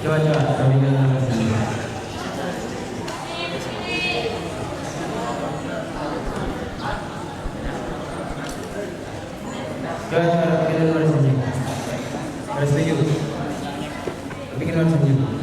Coba kami dengar sini. Coba kita dengar sini. Harus setuju. Tapi kita harus setuju.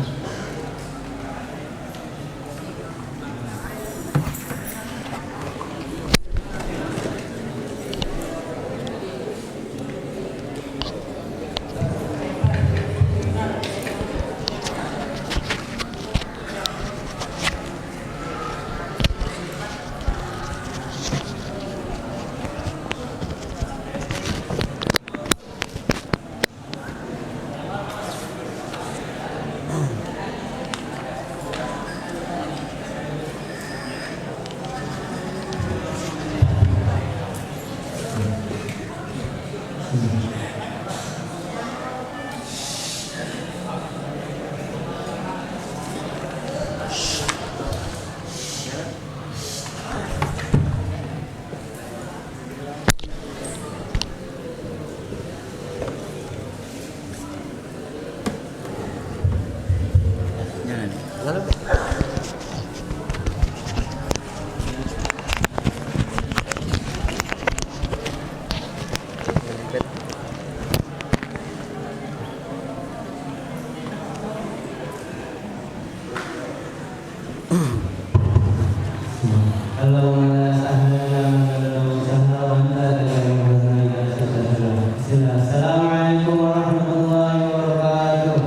Assalamualaikum warahmatullahi wabarakatuh.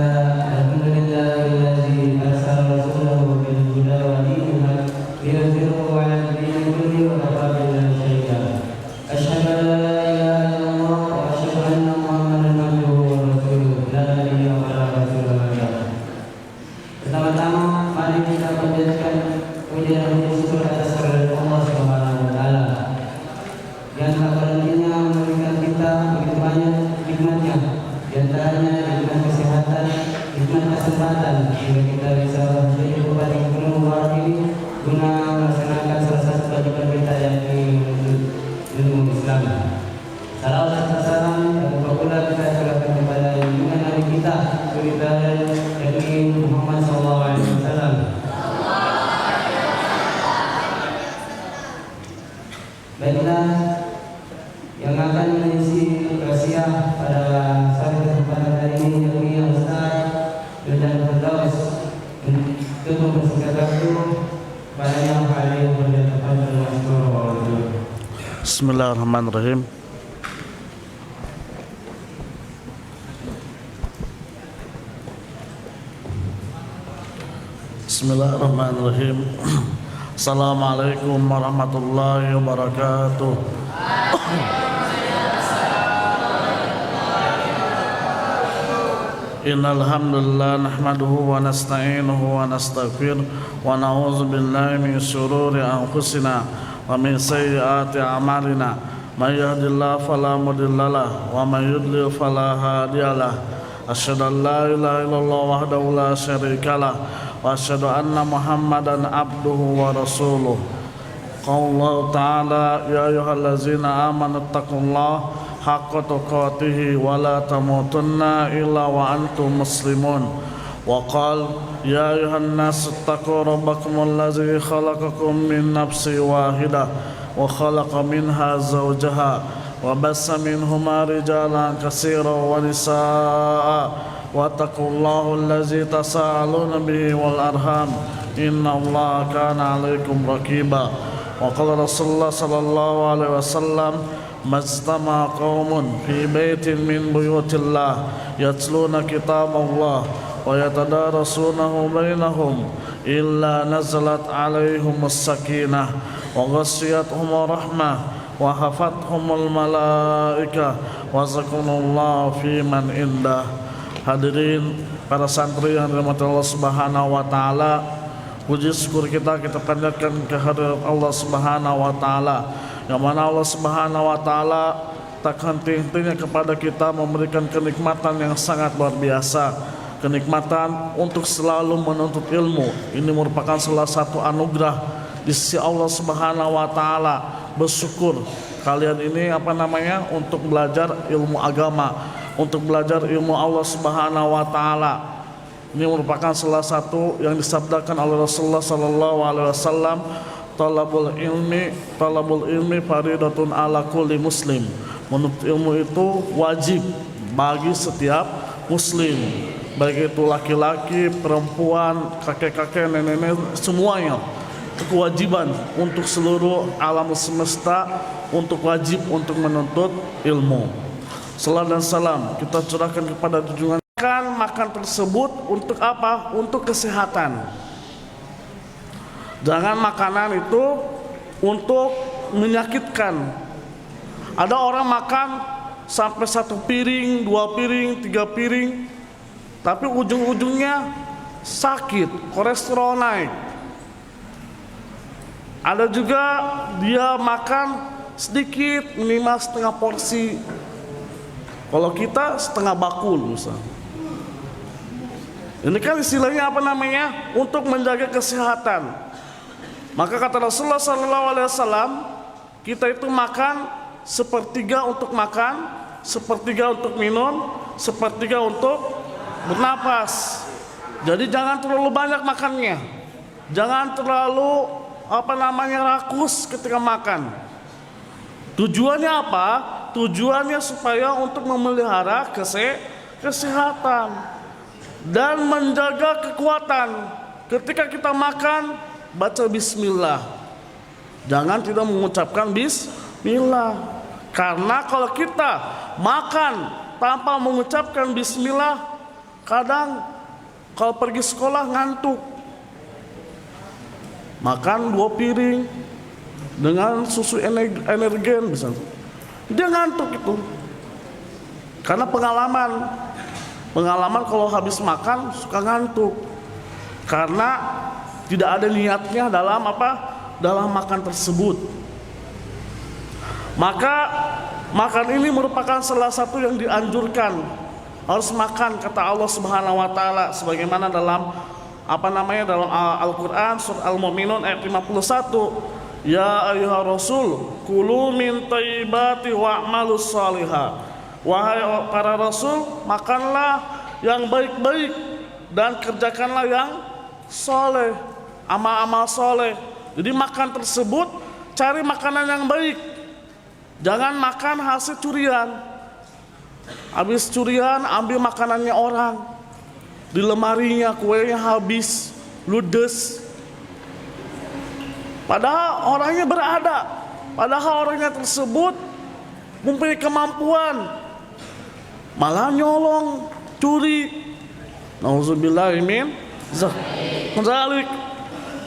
Alhamdulillahilladzi arsala rasulahu bil huda wa dinil haq liyudhhirahu 'ala ad-dini kullihi wa kafaa billahi shahida. Asyhadu an la ilaha illallah wa asyhadu anna Muhammadan abduhu wa rasuluhu la nabiyya ba'dahu. Pertama-tama mari kita panjatkan puji dan syukur atas kehadirat Allah Subhanahu wa taala yang tak berhentinya memberikan kita begitu banyak nikmatnya, di antaranya nikmat kesehatan, nikmat kesempatan sehingga kita bisa menjadi kepada penuh mubarak ini guna melaksanakan salah satu kewajiban kita yakni ilmu Islam. Salawat serta salam dan pula kita serahkan kepada junjungan Nabi kita yakni Muhammad SAW. Baiklah, yang akan mengisi rahasia pada satu kesempatan hari ini yakni Ustaz dan Firdaus untuk mempersingkat waktu pada yang paling berdepan dengan Rasulullah. Bismillahirrahmanirrahim. Bismillahirrahmanirrahim. Assalamualaikum warahmatullahi wabarakatuh. Innal hamdalillah nahmaduhu wa nasta'inuhu wa nastaghfir wa na'udzu billahi min shururi anfusina wa min sayyiati a'malina. May yahdihillahu fala mudhillalah wa may yudlil fala hadiyalah. Asyhadu an la ilaha illallah wahdahu la syarikalah wa asyhadu anna Muhammadan abduhu wa rasuluh. Qala ta'ala ya ayyuhallazina amanu taqullaha haqqa tuqatih wa la tamutunna illa wa antum muslimun. Wa qala ya ayyuhan nas taqu rabbakumul ladzi khalaqakum min nafsin wahidah wa khalaqa minha zawjaha wa bassa minhuma rijalan katsiran wa nisaa'a wattaqullaha allazi tasaaluna bihi wal arham innallaha kana 'alaikum raqiba. Wa qala Rasulullah sallallahu alaihi wasallam majtama qaumun fi baitin min buyutillah yatluna kitaballah wa yatadarasunahu bainahum illa nazalat 'alaihimus sakinah wa ghasyiyatuhumur rahmah wa hafathumul malaikah wa zakarullah fi man indah. Hadirin para santri yang dirahmati Allah Subhanahu wa taala, puji syukur kita panjatkan kehadirat Allah Subhanahu wa taala, yang mana Allah Subhanahu wa taala tak henti-hentinya kepada kita memberikan kenikmatan yang sangat luar biasa. Kenikmatan untuk selalu menuntut ilmu. Ini merupakan salah satu anugerah di sisi Allah Subhanahu wa taala. Bersyukur kalian ini untuk belajar ilmu agama, untuk belajar ilmu Allah Subhanahu wa taala. Ini merupakan salah satu yang disabdakan oleh Rasulullah sallallahu alaihi wasallam, talabul ilmi faridatun ala kulli muslim. Menuntut ilmu itu wajib bagi setiap muslim, baik itu laki-laki, perempuan, kakek-kakek, nenek-nenek, semuanya. Itu kewajiban untuk seluruh alam semesta, untuk wajib untuk menuntut ilmu. Salam dan salam kita curahkan kepada junjungan. Makan tersebut untuk apa? Untuk kesehatan. Jangan makanan itu untuk menyakitkan. Ada orang makan sampai 1 piring, 2 piring, 3 piring, tapi ujung-ujungnya sakit, kolesterol naik. Ada juga dia makan sedikit, minimal setengah porsi. Kalau kita setengah bakul misalnya. Ini kan istilahnya untuk menjaga kesehatan. Maka kata Rasulullah SAW, kita itu makan 1/3 untuk makan, 1/3 untuk minum, 1/3 untuk bernapas. Jadi jangan terlalu banyak makannya. Jangan terlalu rakus ketika makan. Tujuannya apa? Tujuannya supaya untuk memelihara kesehatan dan menjaga kekuatan. Ketika kita makan, baca bismillah. Jangan tidak mengucapkan bismillah. Karena kalau kita makan tanpa mengucapkan bismillah, kadang kalau pergi sekolah ngantuk. Makan 2 piring dengan susu energen misalnya, dia ngantuk itu. Karena pengalaman kalau habis makan suka ngantuk, karena tidak ada niatnya dalam makan tersebut. Maka makan ini merupakan salah satu yang dianjurkan, harus makan kata Allah Subhanahu wa taala, sebagaimana dalam dalam Al-Qur'an surat Al-Mu'minun ayat 51. Ya ayyuhar rasul kulu min thayyibati wa'malus shalihah. Wahai para rasul, makanlah yang baik-baik dan kerjakanlah yang soleh, amal-amal soleh. Jadi makan tersebut cari makanan yang baik. Jangan makan hasil curian. Habis curian ambil makanannya orang, di lemarinya kuenya habis, ludes. Padahal orangnya berada, padahal orangnya tersebut mempunyai kemampuan, malah nyolong, curi. Nauzubillahi min dzalik.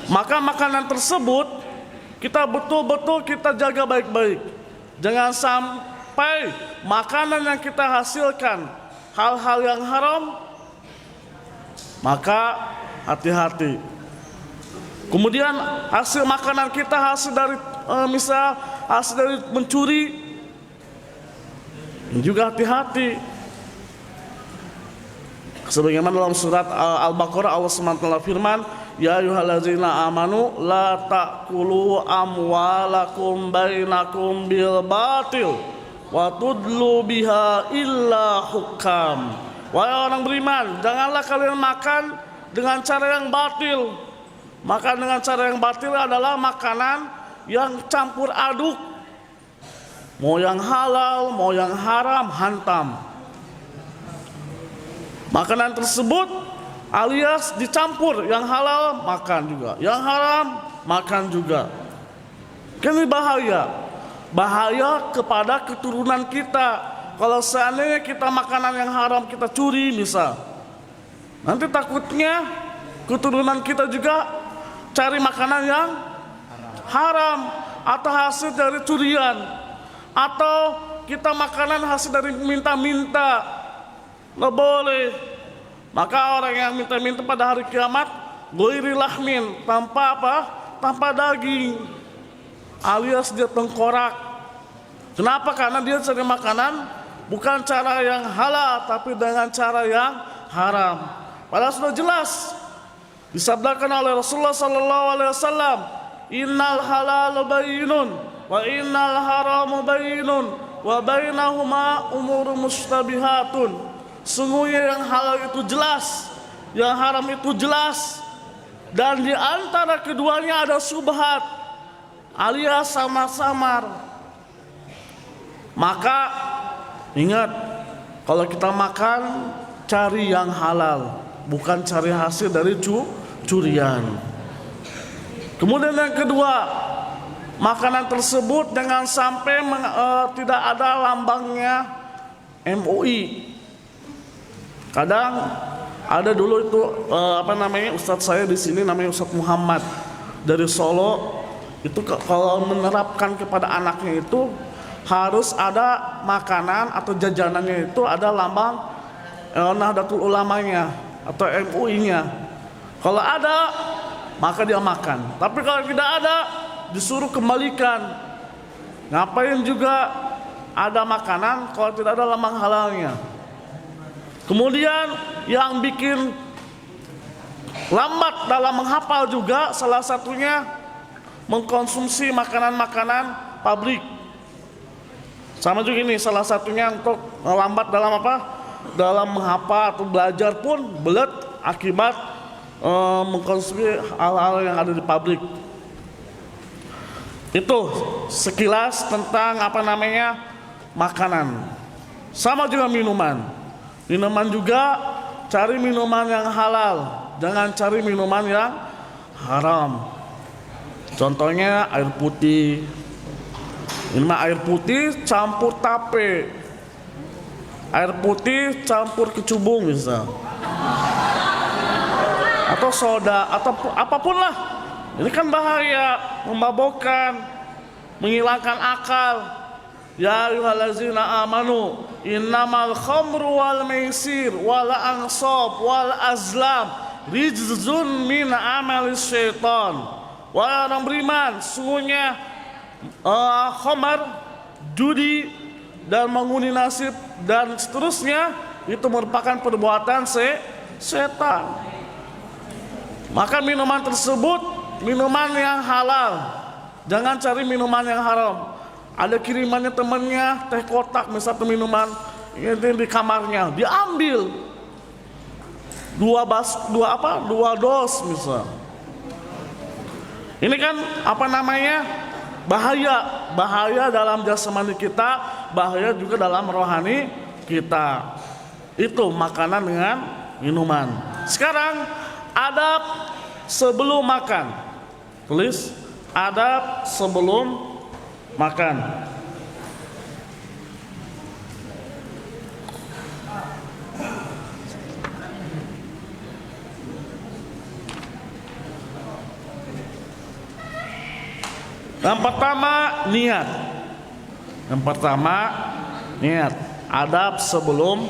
Maka makanan tersebut kita betul-betul kita jaga baik-baik. Jangan sampai makanan yang kita hasilkan hal-hal yang haram, maka hati-hati. Kemudian hasil makanan kita hasil dari hasil dari mencuri, juga hati-hati. Sebagaimana dalam surat Al-Baqarah Allah SWT firman, ya ayyuhallazina amanu la ta'kulu amwalakum bainakum bil batil wa tudlu biha illa hukam. Wahai orang beriman, janganlah kalian makan dengan cara yang batil. Makan dengan cara yang batil adalah makanan yang campur aduk, mau yang halal, mau yang haram, hantam. Makanan tersebut alias dicampur, yang halal makan juga, yang haram makan juga. Ini bahaya kepada keturunan kita. Kalau seandainya kita makanan yang haram kita curi misal, nanti takutnya keturunan kita juga cari makanan yang haram atau hasil dari curian, atau kita makanan hasil dari minta-minta, nggak boleh. Maka orang yang minta-minta pada hari kiamat ghairi lahmin, tanpa daging, alias dia tengkorak. Kenapa? Karena dia cari makanan bukan cara yang halal, tapi dengan cara yang haram. Padahal sudah jelas disabdakan oleh Rasulullah SAW, innal halal bayyinun wa innal haram bayyinun wa bainahuma umur mustabihatun. Sungguhnya yang halal itu jelas, yang haram itu jelas, dan di antara keduanya ada subhat alias samar-samar. Maka ingat, kalau kita makan cari yang halal, bukan cari hasil dari curian. Kemudian yang kedua, makanan tersebut jangan sampai tidak ada lambangnya MUI. Kadang ada dulu itu Ustadz saya di sini namanya Ustadz Muhammad dari Solo, itu kalau menerapkan kepada anaknya itu harus ada makanan atau jajanannya itu ada lambang Nahdlatul Ulamanya atau MUI-nya. Kalau ada, maka dia makan. Tapi kalau tidak ada, disuruh kembalikan. Ngapain juga ada makanan kalau tidak ada lambang halalnya? Kemudian yang bikin lambat dalam menghafal juga salah satunya mengkonsumsi makanan-makanan pabrik. Sama juga ini salah satunya untuk lambat dalam dalam menghafal atau belajar pun belet akibat mengkonsumsi hal-hal yang ada di pabrik. Itu sekilas tentang makanan. Sama juga minuman. Minuman juga cari minuman yang halal, jangan cari minuman yang haram. Contohnya air putih. Ini mah air putih campur tape, air putih campur kecubung misal, atau soda atau apapun lah. Ini kan bahaya, memabokkan, menghilangkan akal. Ya ayyuhallazina amanu innamal khamru wal maisir wal ansab wal azlam rijzun min amalis syaitan. Wahai orang beriman, sungguhnya khamar, judi, dan mengundi nasib dan seterusnya itu merupakan perbuatan setan. Maka minuman tersebut minuman yang halal, jangan cari minuman yang haram. Ada kirimannya temannya teh kotak misalnya minuman ini di kamarnya, diambil dua dos misal. Ini kan bahaya dalam jasmani kita, bahaya juga dalam rohani kita. Itu makanan dengan minuman. Sekarang adab sebelum makan. Tulis adab sebelum makan. Yang pertama niat. Adab sebelum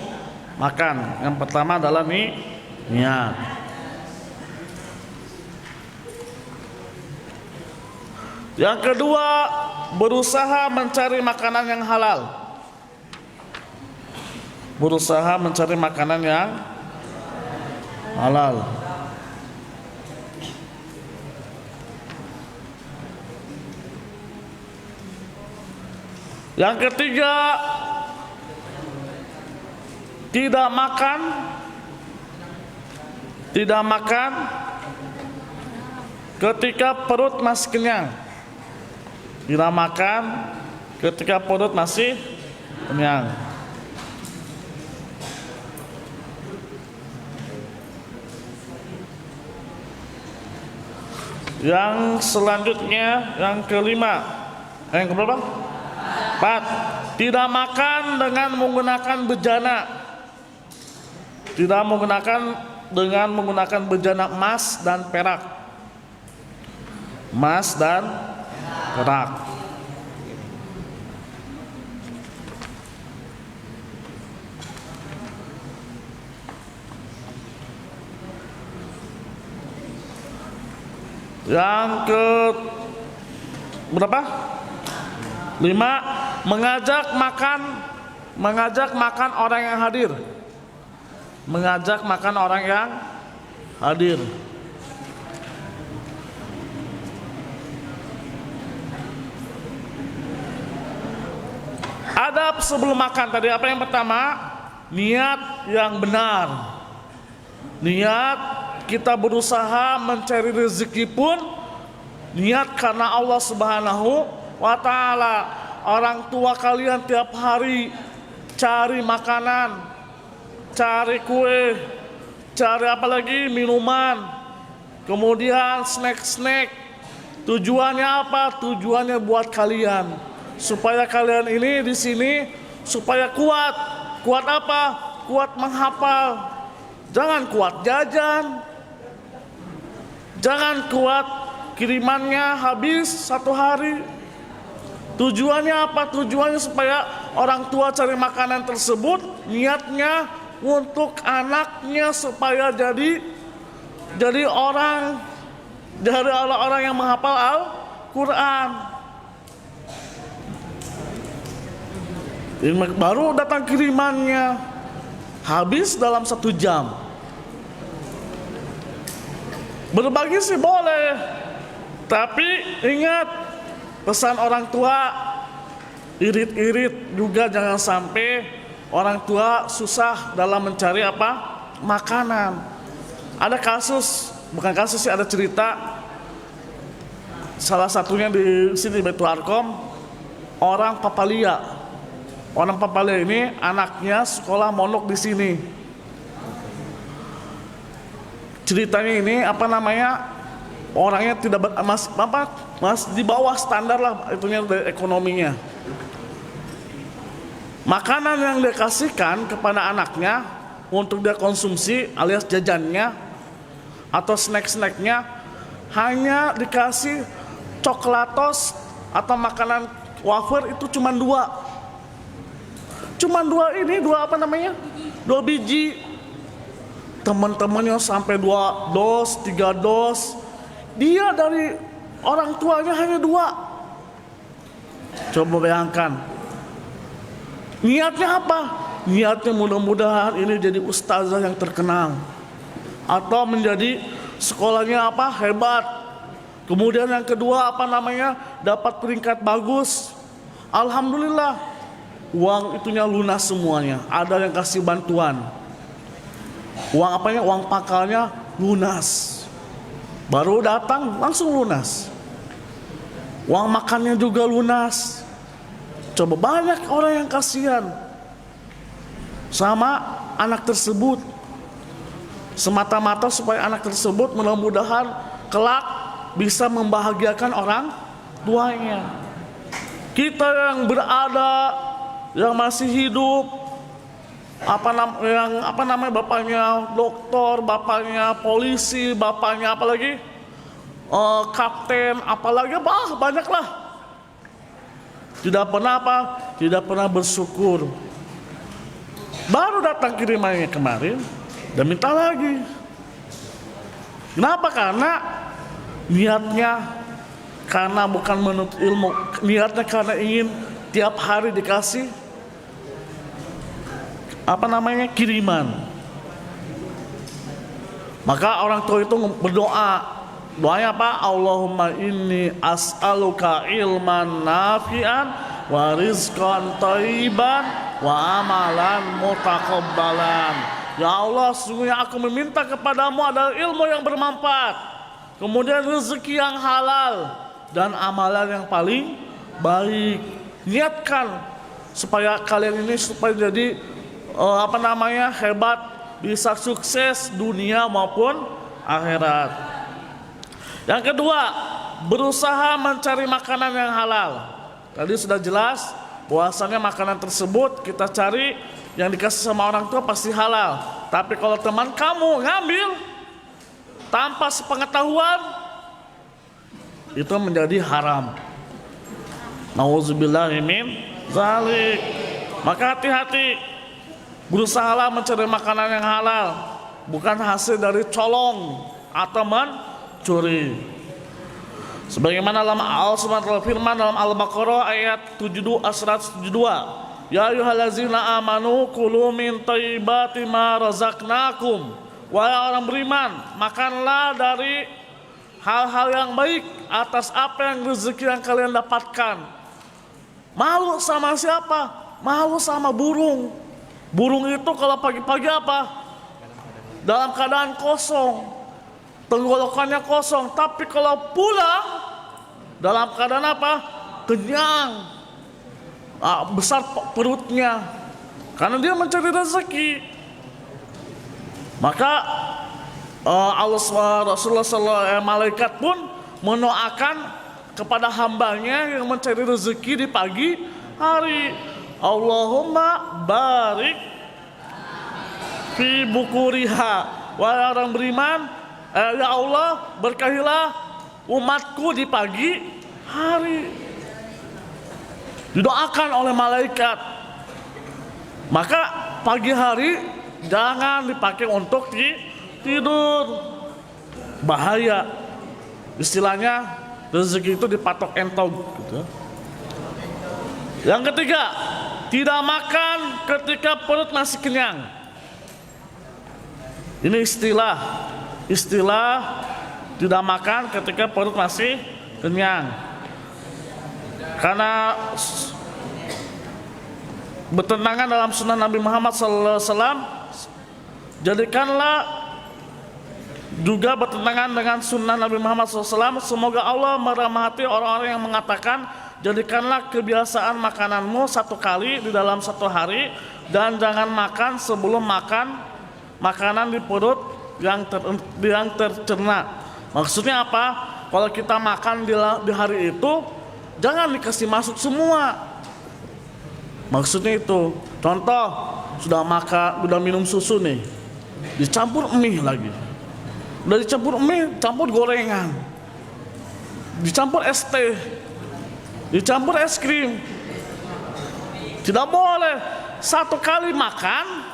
makan. Yang pertama adalah niat. Yang kedua, berusaha mencari makanan yang halal. Berusaha mencari makanan yang halal. Yang ketiga, tidak makan ketika perut masih kenyang. Tidak makan ketika perut masih kenyang. Yang selanjutnya, yang kelima, yang keberapa? 4. Tidak makan dengan menggunakan bejana. Tidak dengan menggunakan bejana emas dan perak. Emas dan perak. Yang ke berapa? 5. Mengajak makan orang yang hadir. Mengajak makan orang yang hadir. Adab sebelum makan tadi apa yang pertama? Niat yang benar. Niat kita berusaha mencari rezeki pun niat karena Allah Subhanahu wa ta'ala. Orang tua kalian tiap hari cari makanan, cari kue, cari apa lagi, minuman, kemudian snack-snack. Tujuannya apa? Tujuannya buat kalian, supaya kalian ini di sini supaya kuat. Kuat apa? Kuat menghafal. Jangan kuat jajan. Jangan kuat kirimannya habis satu hari. Tujuannya apa? Tujuannya supaya orang tua cari makanan tersebut niatnya untuk anaknya supaya jadi orang yang menghafal Al-Quran. Baru datang kirimannya habis dalam 1 jam. Berbagi sih boleh, tapi ingat pesan orang tua, irit-irit juga jangan sampai orang tua susah dalam mencari apa? Makanan. Ada kasus, bukan kasus sih, ada cerita. Salah satunya di sini Baitul Arkom, orang Papalia. Orang Papalia ini anaknya sekolah mondok di sini. Ceritanya ini apa namanya? Orangnya tidak masih di bawah standar lah itunya ekonominya. Makanan yang dia kasihkan kepada anaknya untuk dia konsumsi alias jajannya atau snack-snacknya hanya dikasih coklatos atau makanan wafer itu cuma 2. Cuma 2 ini, 2 apa namanya? 2 biji. Teman-temannya sampai 2 dos, 3 dos. Dia dari orang tuanya hanya 2. Coba bayangkan. Niatnya apa? Niatnya mudah-mudahan ini jadi ustazah yang terkenal. Atau menjadi sekolahnya apa? Hebat. Kemudian yang kedua apa namanya? Dapat peringkat bagus. Alhamdulillah. Uang itunya lunas semuanya. Ada yang kasih bantuan. Uang apanya? Uang pakalnya lunas. Baru datang langsung lunas. Uang makannya juga lunas. Coba banyak orang yang kasihan sama anak tersebut. Semata-mata supaya anak tersebut mudah-mudahan kelak bisa membahagiakan orang tuanya. Kita yang berada, yang masih hidup, apa namanya bapaknya dokter, bapaknya polisi, bapaknya apalagi kapten, apalagi banyaklah. Tidak pernah apa? Tidak pernah bersyukur. Baru datang kirimannya kemarin dan minta lagi. Kenapa? Karena niatnya karena bukan menuntut ilmu, niatnya karena ingin tiap hari dikasih apa namanya kiriman. Maka orang tua itu berdoa. Doanya apa? Allahumma inni as'aluka ilman nafi'an wa rizqan thayyiban wa amalan mutaqabbalan. Ya Allah, sesungguhnya aku meminta kepadamu adalah ilmu yang bermanfaat, kemudian rezeki yang halal dan amalan yang paling baik. Niatkan supaya kalian ini supaya jadi hebat, bisa sukses dunia maupun akhirat. Yang kedua, berusaha mencari makanan yang halal. Tadi sudah jelas bahwasanya makanan tersebut kita cari yang dikasih sama orang tua pasti halal. Tapi kalau teman kamu ngambil tanpa sepengetahuan, itu menjadi haram. Nauzubillahi min zalik. Maka hati-hati, berusahalah mencari makanan yang halal, bukan hasil dari colong atau mencuri. Sebagaimana Allah Subhanahu wa ta'ala firman dalam Al-Baqarah ayat 172, Ya ayyuhallazina amanu kulu min thayyibati ma razaqnakum. Wahai orang beriman, makanlah dari hal-hal yang baik atas apa yang rezeki yang kalian dapatkan. Malu sama siapa? Malu sama burung. Burung itu kalau pagi-pagi apa? Dalam keadaan kosong, tenggorokannya kosong. Tapi kalau pulang dalam keadaan apa? Kenyang, besar perutnya, karena dia mencari rezeki. Maka Rasulullah malaikat pun mendoakan kepada hambanya yang mencari rezeki di pagi hari. Allahumma barik fi bukuriha. Wahai orang beriman, ya Allah, berkahilah umatku di pagi hari. Didoakan oleh malaikat. Maka pagi hari jangan dipakai untuk tidur. Bahaya. Istilahnya rezeki itu dipatok entog gitu. Yang ketiga, tidak makan ketika perut masih kenyang. Ini istilah tidak makan ketika perut masih kenyang. Karena bertentangan dalam sunnah Nabi Muhammad SAW, jadikanlah juga bertentangan dengan sunnah Nabi Muhammad SAW. Semoga Allah merahmati orang-orang yang mengatakan, jadikanlah kebiasaan makananmu 1 kali di dalam 1 hari, dan jangan makan sebelum makan makanan di perut yang tercerna. Maksudnya apa? Kalau kita makan di hari itu, jangan dikasih masuk semua. Maksudnya itu. Contoh, sudah minum susu nih, dicampur mie lagi. Udah dicampur mie, campur gorengan, dicampur es teh, dicampur es krim. Tidak boleh. 1 kali makan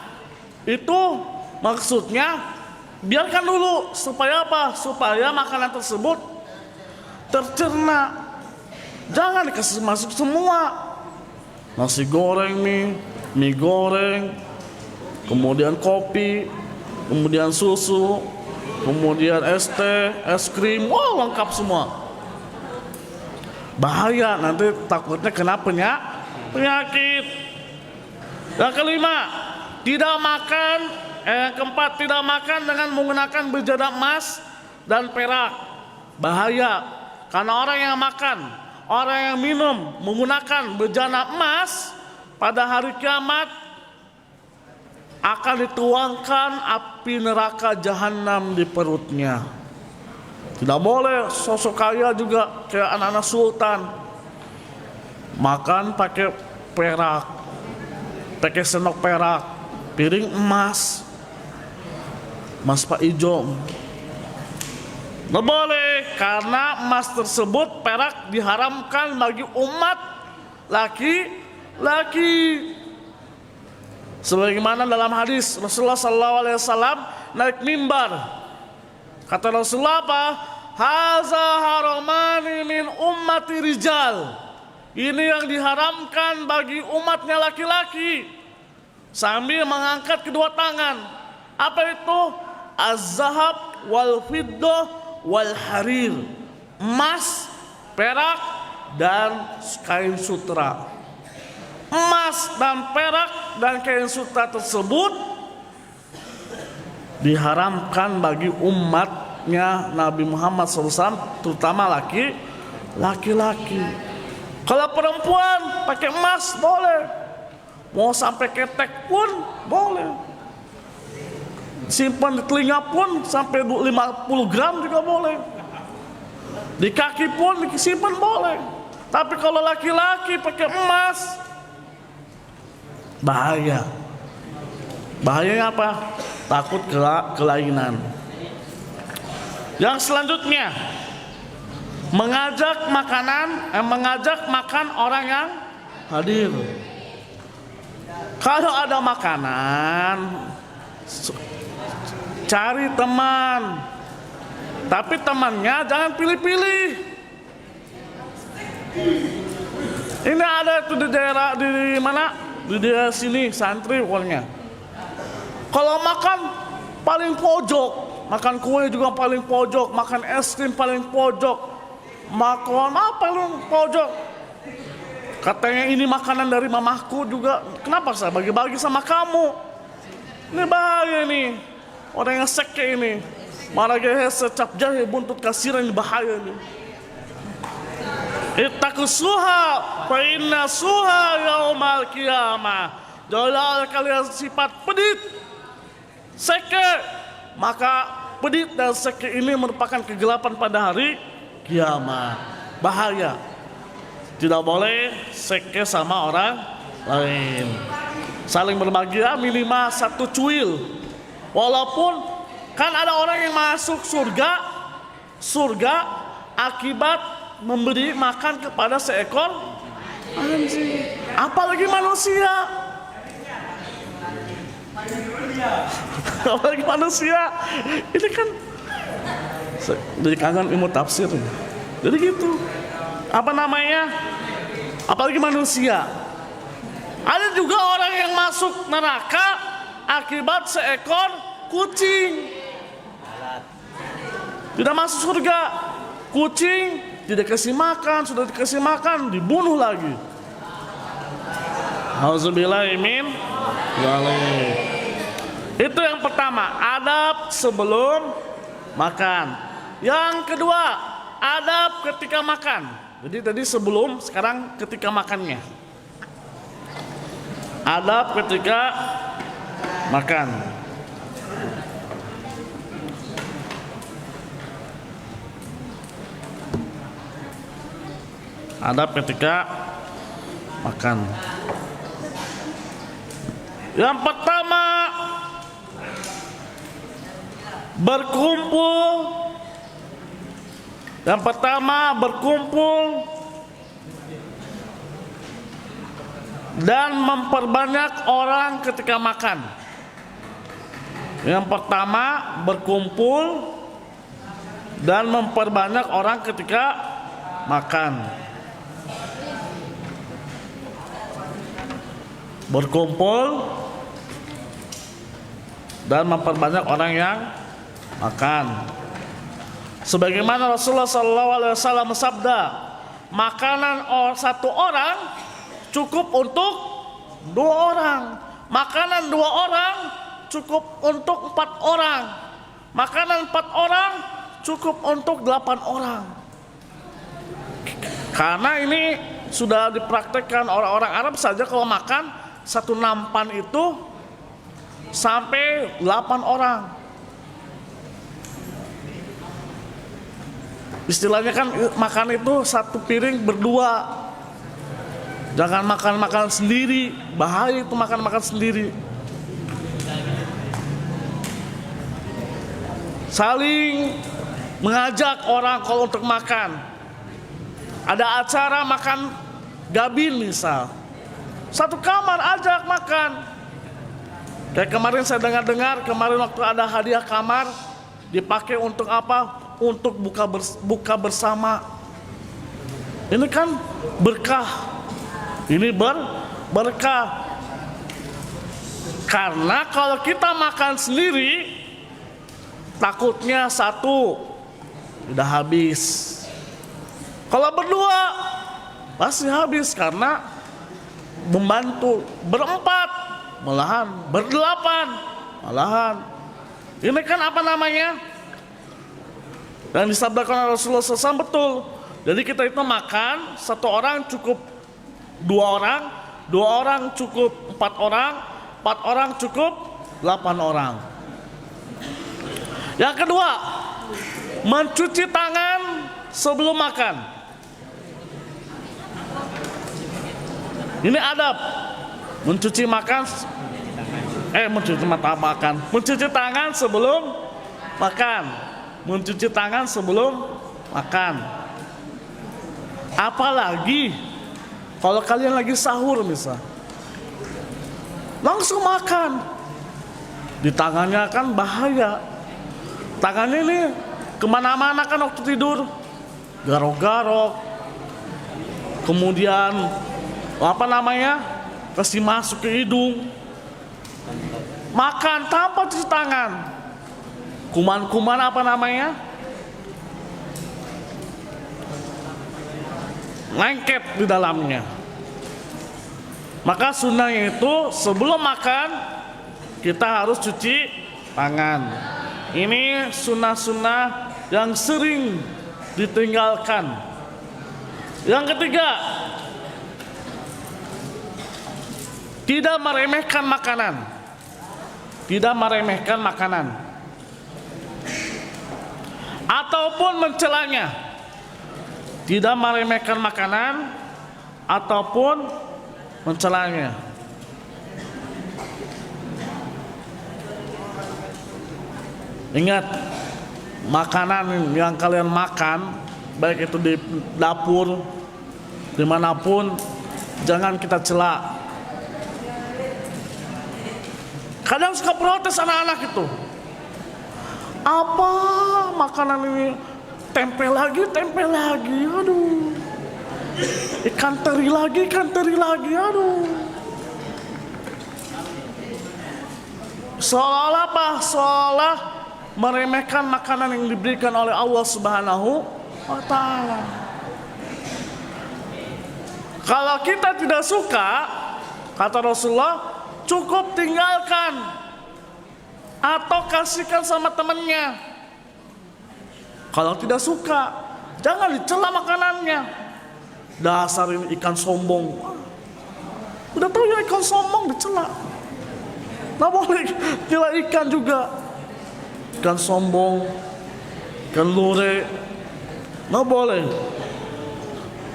itu maksudnya biarkan dulu. Supaya apa? Supaya makanan tersebut tercerna. Jangan dikasih masuk semua. Nasi goreng nih, mie goreng, kemudian kopi, kemudian susu, kemudian es teh, es krim, lengkap semua. Bahaya, nanti takutnya kena penyakit. Yang kelima, yang keempat, tidak makan dengan menggunakan bejana emas dan perak. Bahaya, karena orang yang minum menggunakan bejana emas pada hari kiamat akan dituangkan api neraka jahanam di perutnya. Tidak boleh. Sosok kaya juga kayak anak-anak sultan makan pakai perak, pakai sendok perak, piring emas Pak Ijo. Tidak boleh, karena emas tersebut, perak, diharamkan bagi umat laki-laki. Sebagaimana dalam hadis Rasulullah SAW naik mimbar, kata Rasulullah apa? Haza haramani min ummati rijal. Ini yang diharamkan bagi umatnya laki-laki. Sambil mengangkat kedua tangan. Apa itu? Az-zahab wal fiddah wal harir. Emas, perak, dan kain sutra. Emas dan perak dan kain sutra tersebut diharamkan bagi umatnya Nabi Muhammad SAW, terutama laki-laki. Kalau perempuan pakai emas boleh, mau sampai ketek pun boleh. Simpan di telinga pun sampai 50 gram juga boleh. Di kaki pun disimpan boleh. Tapi kalau laki-laki pakai emas, bahaya. Bahayanya apa? Takut kelainan. Yang selanjutnya, mengajak makan orang yang hadir. Kalau ada makanan, cari teman, tapi temannya jangan pilih-pilih. Ini ada itu di daerah di mana? Di daerah sini santri pokoknya. Kalau makan paling pojok, makan kue juga paling pojok, makan es krim paling pojok, makan apa paling pojok. Katanya ini makanan dari mamahku juga. Kenapa saya bagi-bagi sama kamu? Ini bahaya nih. Orang yang sekte ini. Marage secap jahe buntut kasiran, ini bahaya nih. Ittaqusuha fa inna suha yaumal qiyamah. Jauhilah kalian sifat pedit, sekte, maka pedit dan sekte ini merupakan kegelapan pada hari kiamat. Bahaya. Tidak boleh sekte sama orang lain. Saling berbagi minimal 1 cuil. Walaupun kan ada orang yang masuk surga akibat memberi makan kepada seekor anjing. Apalagi manusia. Apalagi manusia. Ini kan jadi kangen ilmu tafsir. Jadi gitu. Apa namanya? Apalagi manusia. Ada juga orang yang masuk neraka akibat seekor kucing. Tidak masuk surga. Kucing tidak kasih makan, sudah dikasih makan dibunuh lagi. Auzubillahi min dzalik. Itu yang pertama, adab sebelum makan. Yang kedua, adab ketika makan. Jadi tadi sebelum, sekarang ketika makannya. Adab ketika makan. Adab ketika makan. Yang pertama, berkumpul. Yang pertama, berkumpul dan memperbanyak orang ketika makan. Yang pertama, berkumpul dan memperbanyak orang ketika makan. Berkumpul dan memperbanyak orang yang makan. Sebagaimana Rasulullah SAW bersabda, makanan satu orang cukup untuk 2 orang. Makanan 2 orang cukup untuk 4 orang. Makanan 4 orang cukup untuk 8 orang. Karena ini sudah dipraktekkan orang-orang Arab saja kalau makan 1 nampan itu sampai 8 orang. Istilahnya kan makan itu 1 piring berdua. Jangan makan-makan sendiri. Bahaya itu makan-makan sendiri. Saling mengajak orang kalau untuk makan. Ada acara makan gabin misal, 1 kamar ajak makan. Kayak kemarin saya dengar kemarin waktu ada hadiah kamar dipakai untuk apa? Untuk buka bersama. Ini kan berkah. Ini berkah. Karena kalau kita makan sendiri, takutnya 1 udah habis. Kalau berdua pasti habis karena membantu. Berempat malahan, berdelapan malahan. Ini kan apa namanya? Dan disabdakan oleh Rasulullah SAW betul. Jadi kita itu makan 1 orang cukup 2 orang, 2 orang cukup 4 orang, 4 orang cukup 8 orang. Yang kedua, mencuci tangan sebelum makan. Ini adab. Mencuci tangan sebelum makan. Mencuci tangan sebelum makan. Apalagi kalau kalian lagi sahur misal, langsung makan. Di tangannya kan bahaya. Tangannya ini kemana-mana kan waktu tidur, garok-garok. Kemudian apa namanya, kasih masuk ke hidung. Makan tanpa cuci tangan. Kuman-kuman apa namanya, lengket di dalamnya. Maka sunnahnya itu sebelum makan kita harus cuci tangan. Ini sunnah-sunnah yang sering ditinggalkan. Yang ketiga, tidak meremehkan makanan. Tidak meremehkan makanan ataupun mencelanya. Tidak meremehkan makanan ataupun mencelanya. Ingat, makanan yang kalian makan, baik itu di dapur, dimanapun, jangan kita cela. Kadang suka protes anak-anak itu. Apa makanan ini? Tempe lagi, aduh. Ikan teri lagi, aduh. Seolah-olah apa? Seolah meremehkan makanan yang diberikan oleh Allah Subhanahu wa Ta'ala. Kalau kita tidak suka, kata Rasulullah, cukup tinggalkan atau kasihkan sama temannya. Kalau tidak suka, jangan dicela makanannya. Dasar ini ikan sombong. Udah tahu ya ikan sombong dicela. Nggak boleh cela ikan juga. Ikan sombong, ikan lure, nggak boleh.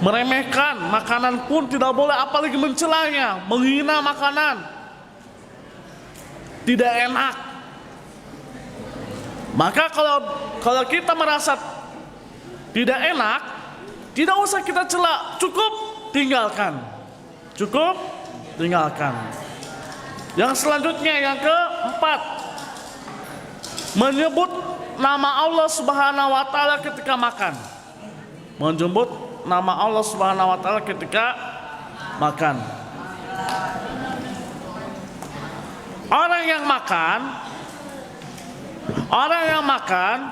Meremehkan makanan pun tidak boleh, apalagi mencelanya, menghina makanan. Tidak enak. Maka kalau kita merasa tidak enak, tidak usah kita cela, cukup tinggalkan. Cukup tinggalkan. Yang selanjutnya, yang keempat, menyebut nama Allah Subhanahu wa Ta'ala ketika makan. Menyebut nama Allah Subhanahu wa Ta'ala ketika makan. Orang yang makan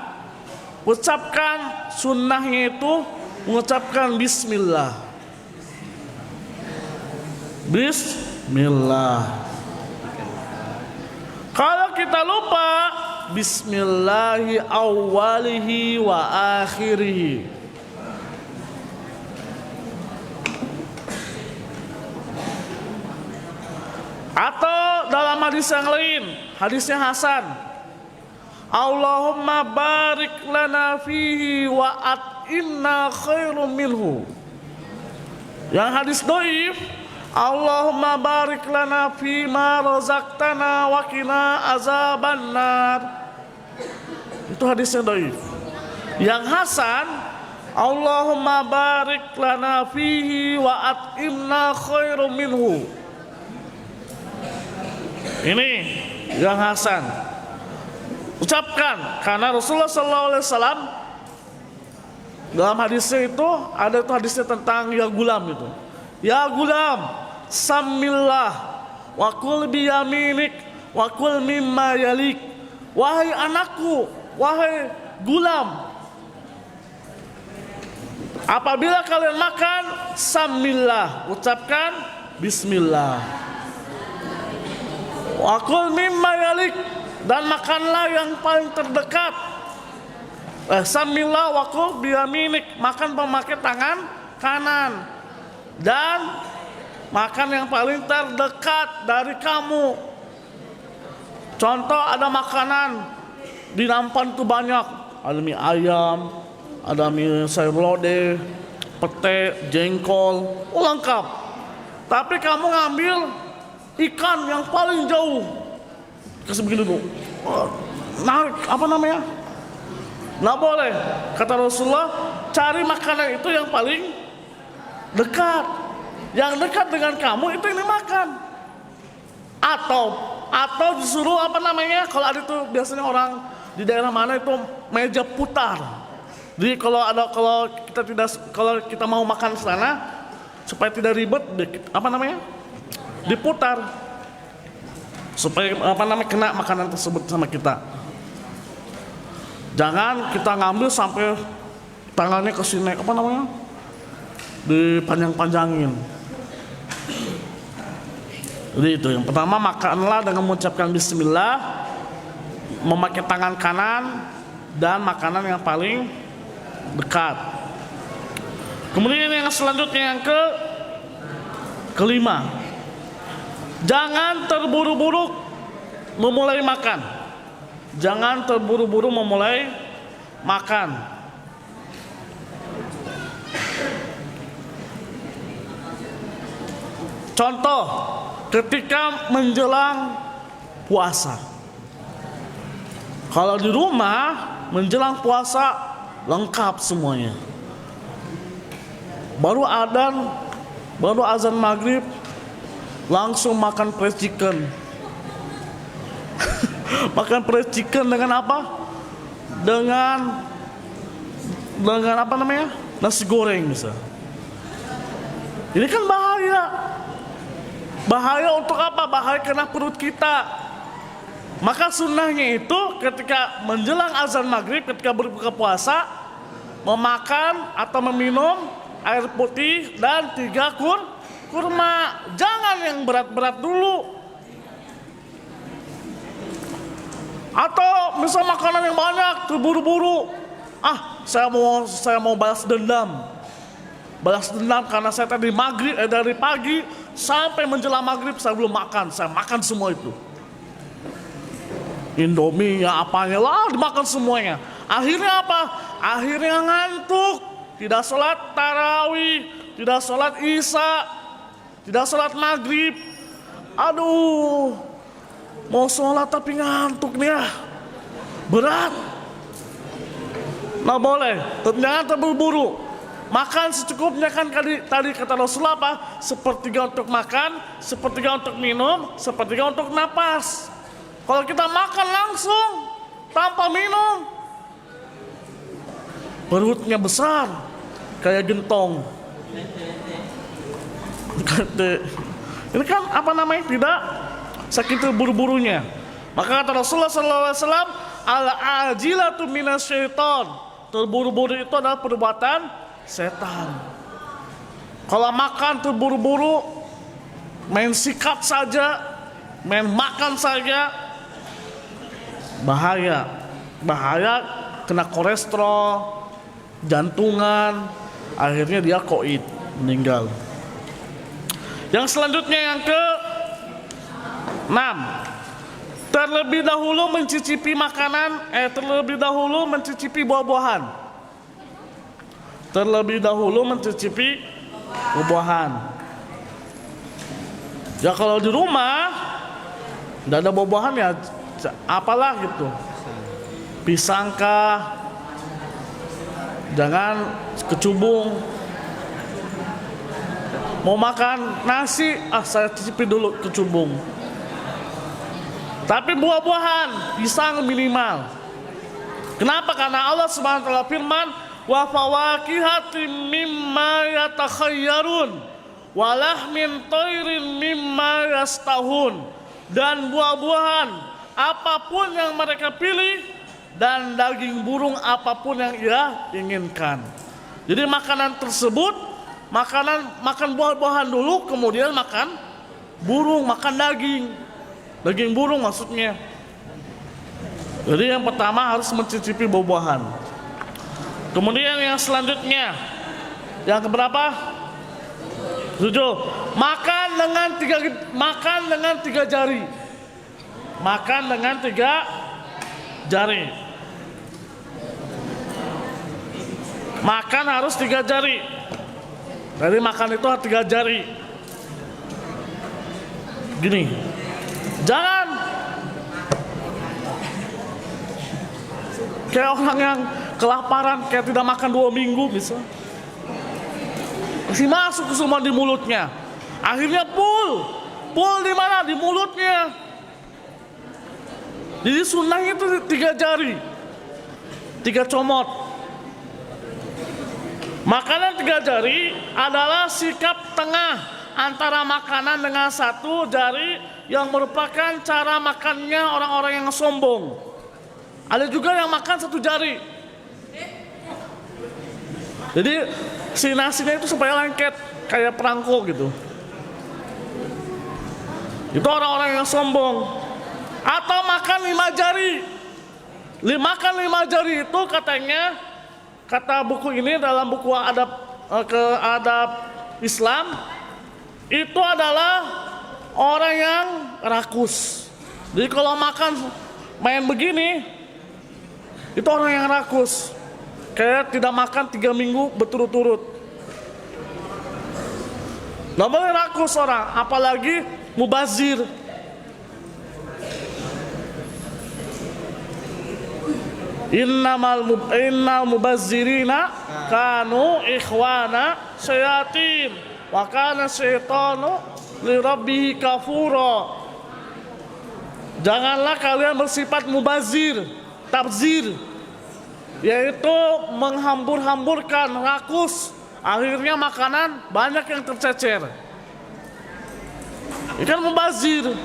ucapkan sunnahnya itu mengucapkan bismillah. Bismillah. Kalau kita lupa, bismillahi awwalihi wa akhirihi. Atau dalam hadis yang lain, hadisnya Hasan, Allahumma barik lana fihi wa at'inna khairum minhu. Yang hadis dhaif, Allahumma barik lana fima razaqtana wa qina azabannar. Itu hadisnya dhaif. Yang hasan, Allahumma barik lana fihi wa at'inna khairum minhu. Ini yang hasan. Ucapkan, karena Rasulullah SAW dalam hadisnya itu ada tuh hadisnya tentang ya gulam itu. Ya gulam, samillah wa kul biyaminik wa kul mimma yalik. Wahai anakku, wahai gulam, apabila kalian makan, samillah, ucapkan bismillah. Wa kul mimma yalik, dan makanlah yang paling terdekat. Samillah wa kul biyaminik, makan memakai tangan kanan. Dan makan yang paling terdekat dari kamu. Contoh, ada makanan di nampan itu banyak, ada mie ayam, ada mie sayur lodeh, pete, jengkol, lengkap. Tapi kamu ngambil ikan yang paling jauh, kasih begini dulu, narik, apa namanya? Nggak boleh. Kata Rasulullah, cari makanan itu yang paling dekat. Yang dekat dengan kamu itu ini makan. Atau disuruh apa namanya? Kalau ada itu biasanya orang di daerah mana itu meja putar. Jadi kalau kita mau makan sana supaya tidak ribet, apa namanya? Diputar. Supaya apa namanya kena makanan tersebut sama kita. Jangan kita ngambil sampai tangannya ke sini, apa namanya? Dipanjang-panjangin. Jadi itu yang pertama, makanlah dengan mengucapkan bismillah, memakai tangan kanan, dan makanan yang paling dekat. Kemudian yang selanjutnya yang kelima, jangan terburu-buru memulai makan. Jangan terburu-buru memulai makan. Contoh, ketika menjelang puasa. Kalau di rumah menjelang puasa lengkap semuanya. Baru azan maghrib langsung makan fried chicken. Makan fried chicken dengan apa? Dengan apa namanya? Nasi goreng misalnya. Ini kan bahaya. Bahaya untuk apa? Bahaya karena perut kita. Maka sunnahnya itu ketika menjelang azan maghrib, ketika berbuka puasa, memakan atau meminum air putih dan 3 kurma. Jangan yang berat-berat dulu. Atau misal makanan yang banyak, terburu-buru. Saya mau balas dendam. Balas dendam karena saya dari pagi sampai menjelang maghrib saya belum makan. Saya makan semua itu. Indomie ya apanya lah dimakan semuanya. Akhirnya apa? Akhirnya ngantuk. Tidak sholat tarawih, tidak sholat isya, tidak sholat maghrib. Aduh, mau sholat tapi ngantuk nih ya. Berat. Nah boleh, jangan terburu-buru. Makan secukupnya kan tadi kata Rasulullah apa? Sepertiga untuk makan, sepertiga untuk minum, sepertiga untuk napas. Kalau kita makan langsung tanpa minum, perutnya besar kayak gentong. Ini kan apa namanya? Tidak sakit terburu-burunya. Maka kata Rasulullah SAW, al-ajilatu minasyaiton. Terburu-buru itu adalah perbuatan setan. Kalau makan terburu-buru, main sikat saja, main makan saja, bahaya kena kolesterol, jantungan, akhirnya dia koid, meninggal. Yang selanjutnya yang ke-6, terlebih dahulu mencicipi makanan, terlebih dahulu mencicipi buah-buahan. Terlebih dahulu mencicipi buah-buahan. Ya kalau di rumah tidak ada buah-buahan ya apalah gitu, pisang kah, jangan kecubung. Mau makan nasi, saya cicipi dulu kecubung. Tapi buah-buahan, pisang minimal. Kenapa? Karena Allah Subhanahu wa taala firman, wa fawakihatin mimma yatakhayyarun wa lahmin tairin mimma yastahun. Dan buah-buahan apapun yang mereka pilih, dan daging burung apapun yang ia inginkan. Jadi makanan tersebut, makan buah-buahan dulu, kemudian makan burung, makan daging burung maksudnya. Jadi yang pertama harus mencicipi buah-buahan. Kemudian yang selanjutnya, yang keberapa? 7. Makan dengan 3 jari. Makan dengan 3 jari. Makan harus 3 jari. Jadi makan itu harus 3 jari. Gini. Jangan kayak orang yang kelaparan, kayak tidak makan 2 minggu bisa. Masih masuk ke semua di mulutnya. Akhirnya full di mana? Di mulutnya. Jadi sunnahnya itu 3 jari, 3 comot. Makanan 3 jari adalah sikap tengah antara makanan dengan 1 jari yang merupakan cara makannya orang-orang yang sombong. Ada juga yang makan 1 jari. Jadi si nasinya itu supaya lengket kayak perangko gitu. Itu orang-orang yang sombong. Atau makan 5 jari. Makan 5 jari itu katanya, kata buku ini dalam buku adab Islam, itu adalah orang yang rakus. Jadi kalau makan main begini, itu orang yang rakus. Kayak tidak makan 3 minggu berturut-turut. Nggak boleh rakus orang, apalagi mubazir. Innal mubazzirina kanu ikhwana syayatin wa kana syaitanu li rabbih kafura. Janganlah kalian bersifat mubazir, tabzir, yaitu menghambur-hamburkan, rakus. Akhirnya makanan banyak yang tercecer. Ikan mubazir.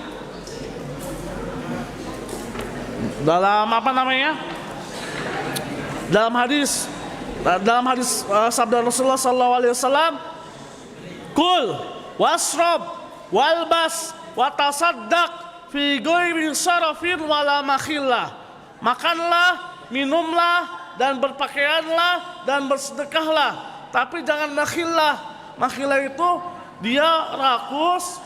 Dalam apa namanya? Dalam hadis sabda Rasulullah SAW, kul wasrob walbas watasaddaq fi ghairi sarafin wala makhillah. Makanlah, minumlah, dan berpakaianlah, dan bersedekahlah, tapi jangan makhillah. Makhillah itu dia rakus,